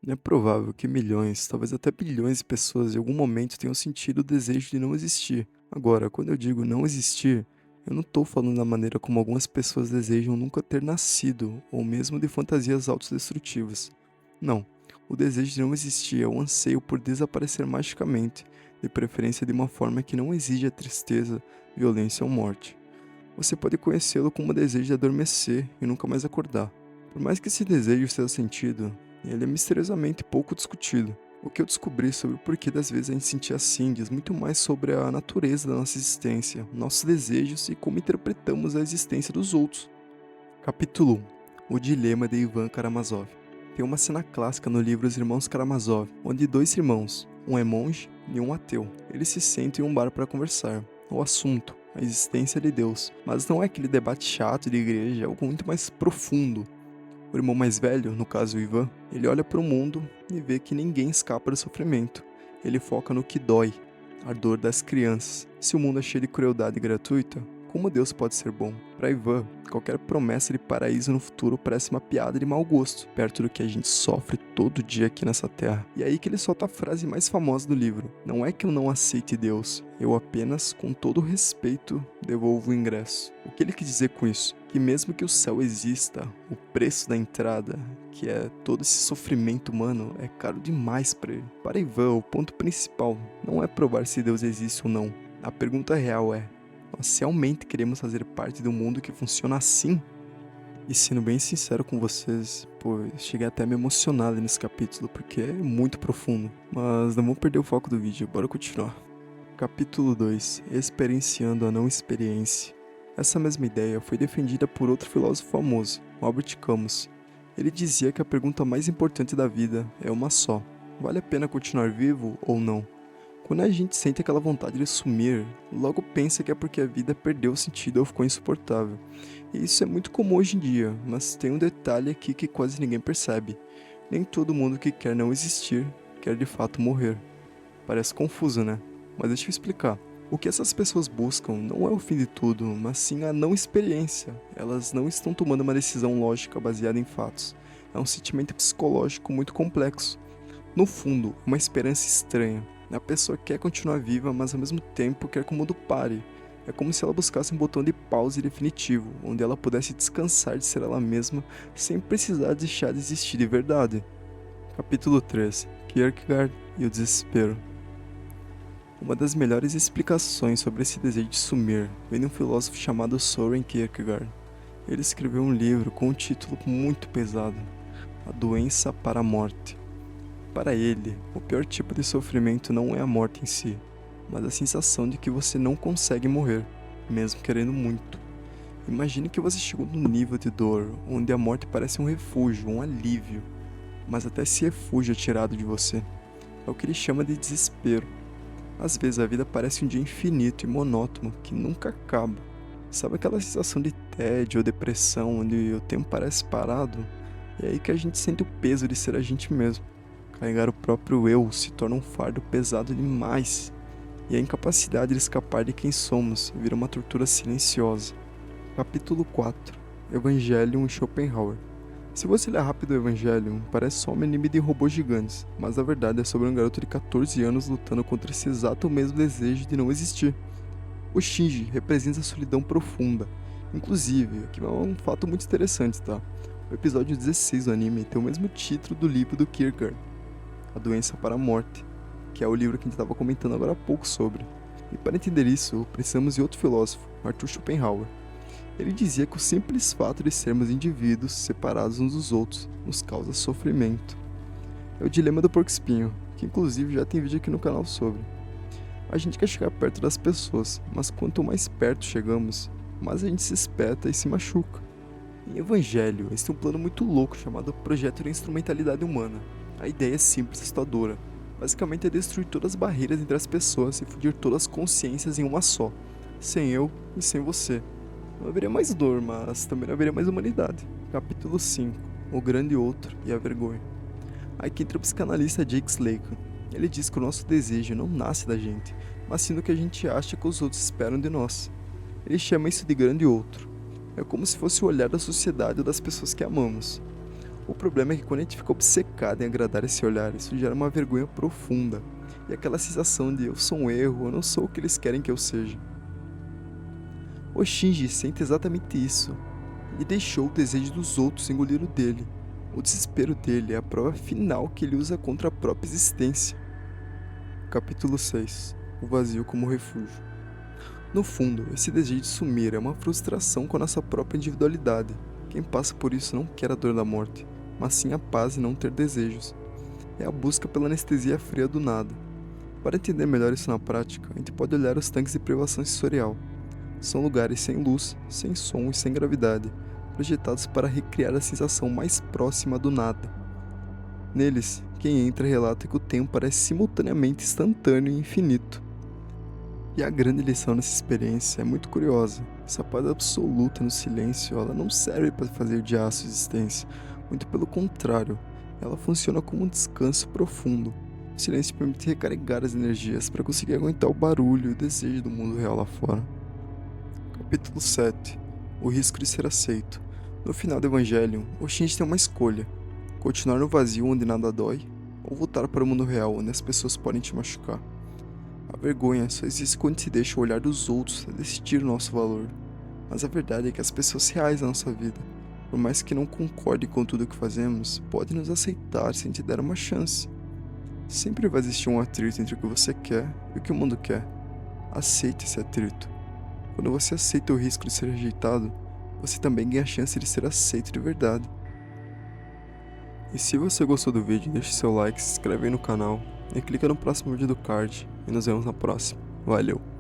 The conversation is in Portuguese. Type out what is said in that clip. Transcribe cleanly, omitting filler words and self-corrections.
É provável que milhões, talvez até bilhões de pessoas em algum momento tenham sentido o desejo de não existir. Agora, quando eu digo não existir, eu não estou falando da maneira como algumas pessoas desejam nunca ter nascido, ou mesmo de fantasias autodestrutivas. Não. O desejo de não existir é o anseio por desaparecer magicamente, de preferência de uma forma que não exija tristeza, violência ou morte. Você pode conhecê-lo como o desejo de adormecer e nunca mais acordar. Por mais que esse desejo seja sentido, ele é misteriosamente pouco discutido. O que eu descobri sobre o porquê das vezes a gente sentir assim diz muito mais sobre a natureza da nossa existência, nossos desejos e como interpretamos a existência dos outros. Capítulo 1. O Dilema de Ivan Karamazov. Tem uma cena clássica no livro Os Irmãos Karamazov, onde dois irmãos, um é monge e um ateu, eles se sentam em um bar para conversar. O assunto, a existência de Deus, mas não é aquele debate chato de igreja, é algo muito mais profundo. O irmão mais velho, no caso o Ivan, ele olha para o mundo e vê que ninguém escapa do sofrimento. Ele foca no que dói, a dor das crianças. Se o mundo é cheio de crueldade gratuita, como Deus pode ser bom? Para Ivan, qualquer promessa de paraíso no futuro parece uma piada de mau gosto, perto do que a gente sofre todo dia aqui nessa terra. E é aí que ele solta a frase mais famosa do livro: não é que eu não aceite Deus, eu apenas, com todo respeito, devolvo o ingresso. O que ele quis dizer com isso? Que mesmo que o céu exista, o preço da entrada, que é todo esse sofrimento humano, é caro demais para ele. Para Ivan, o ponto principal não é provar se Deus existe ou não. A pergunta real é: nós realmente queremos fazer parte do mundo que funciona assim? E sendo bem sincero com vocês, pô, eu cheguei até a me emocionar ali nesse capítulo, porque é muito profundo. Mas não vamos perder o foco do vídeo, bora continuar. Capítulo 2. Experienciando a não experiência. Essa mesma ideia foi defendida por outro filósofo famoso, Albert Camus. Ele dizia que a pergunta mais importante da vida é uma só: vale a pena continuar vivo ou não? Quando a gente sente aquela vontade de sumir, logo pensa que é porque a vida perdeu o sentido ou ficou insuportável. E isso é muito comum hoje em dia, mas tem um detalhe aqui que quase ninguém percebe. Nem todo mundo que quer não existir quer de fato morrer. Parece confuso, né? Mas deixa eu explicar. O que essas pessoas buscam não é o fim de tudo, mas sim a não experiência. Elas não estão tomando uma decisão lógica baseada em fatos. É um sentimento psicológico muito complexo. No fundo, uma esperança estranha. A pessoa quer continuar viva, mas ao mesmo tempo quer que o mundo pare. É como se ela buscasse um botão de pause definitivo, onde ela pudesse descansar de ser ela mesma sem precisar deixar de existir de verdade. Capítulo 3. Kierkegaard e o desespero. Uma das melhores explicações sobre esse desejo de sumir vem de um filósofo chamado Søren Kierkegaard. Ele escreveu um livro com um título muito pesado: A Doença para a Morte. Para ele, o pior tipo de sofrimento não é a morte em si, mas a sensação de que você não consegue morrer, mesmo querendo muito. Imagine que você chegou num nível de dor onde a morte parece um refúgio, um alívio, mas até esse refúgio é tirado de você. É o que ele chama de desespero. Às vezes a vida parece um dia infinito e monótono que nunca acaba. Sabe aquela sensação de tédio ou depressão onde o tempo parece parado? É aí que a gente sente o peso de ser a gente mesmo. Carregar o próprio eu se torna um fardo pesado demais, e a incapacidade de escapar de quem somos vira uma tortura silenciosa. Capítulo 4. Evangelion e Schopenhauer. Se você ler rápido o Evangelion, parece só um anime de robôs gigantes, mas a verdade é sobre um garoto de 14 anos lutando contra esse exato mesmo desejo de não existir. O Shinji representa a solidão profunda. Inclusive, aqui é um fato muito interessante, tá? O episódio 16 do anime tem o mesmo título do livro do Kierkegaard, A Doença para a Morte, que é o livro que a gente estava comentando agora há pouco sobre. E para entender isso, precisamos de outro filósofo, Arthur Schopenhauer. Ele dizia que o simples fato de sermos indivíduos separados uns dos outros nos causa sofrimento. É o dilema do porco-espinho, que inclusive já tem vídeo aqui no canal sobre. A gente quer chegar perto das pessoas, mas quanto mais perto chegamos, mais a gente se espeta e se machuca. Em Evangelho, eles têm um plano muito louco chamado Projeto de Instrumentalidade Humana. A ideia é simples e assustadora. Basicamente é destruir todas as barreiras entre as pessoas e fundir todas as consciências em uma só. Sem eu e sem você. Não haveria mais dor, mas também não haveria mais humanidade. Capítulo 5. O Grande Outro e a Vergonha. Aqui entra o psicanalista Jake Slacan. Ele diz que o nosso desejo não nasce da gente, mas sim do que a gente acha que os outros esperam de nós. Ele chama isso de grande outro. É como se fosse o olhar da sociedade ou das pessoas que amamos. O problema é que quando a gente fica obcecado em agradar esse olhar, isso gera uma vergonha profunda. E aquela sensação de eu sou um erro, eu não sou o que eles querem que eu seja. O Shinji sente exatamente isso. Ele deixou o desejo dos outros engolir o dele. O desespero dele é a prova final que ele usa contra a própria existência. Capítulo 6. O vazio como refúgio. No fundo, esse desejo de sumir é uma frustração com a nossa própria individualidade. Quem passa por isso não quer a dor da morte, mas sim a paz e não ter desejos. É a busca pela anestesia fria do nada. Para entender melhor isso na prática, a gente pode olhar os tanques de privação sensorial. São lugares sem luz, sem som e sem gravidade, projetados para recriar a sensação mais próxima do nada. Neles, quem entra relata que o tempo parece simultaneamente instantâneo e infinito. E a grande lição nessa experiência é muito curiosa. Essa paz absoluta no silêncio, ela não serve para fazer odiar a sua existência. Muito pelo contrário, ela funciona como um descanso profundo. O silêncio permite recarregar as energias para conseguir aguentar o barulho e o desejo do mundo real lá fora. Capítulo 7. O risco de ser aceito. No final do Evangelho, o Shinji tem uma escolha: continuar no vazio onde nada dói, ou voltar para o mundo real onde as pessoas podem te machucar. A vergonha só existe quando se deixa o olhar dos outros decidir o nosso valor. Mas a verdade é que as pessoas reais da nossa vida, por mais que não concordem com tudo o que fazemos, podem nos aceitar se a gente der uma chance. Sempre vai existir um atrito entre o que você quer e o que o mundo quer. Aceite esse atrito. Quando você aceita o risco de ser rejeitado, você também ganha a chance de ser aceito de verdade. E se você gostou do vídeo, deixe seu like, se inscreve aí no canal e clica no próximo vídeo do card. E nos vemos na próxima. Valeu!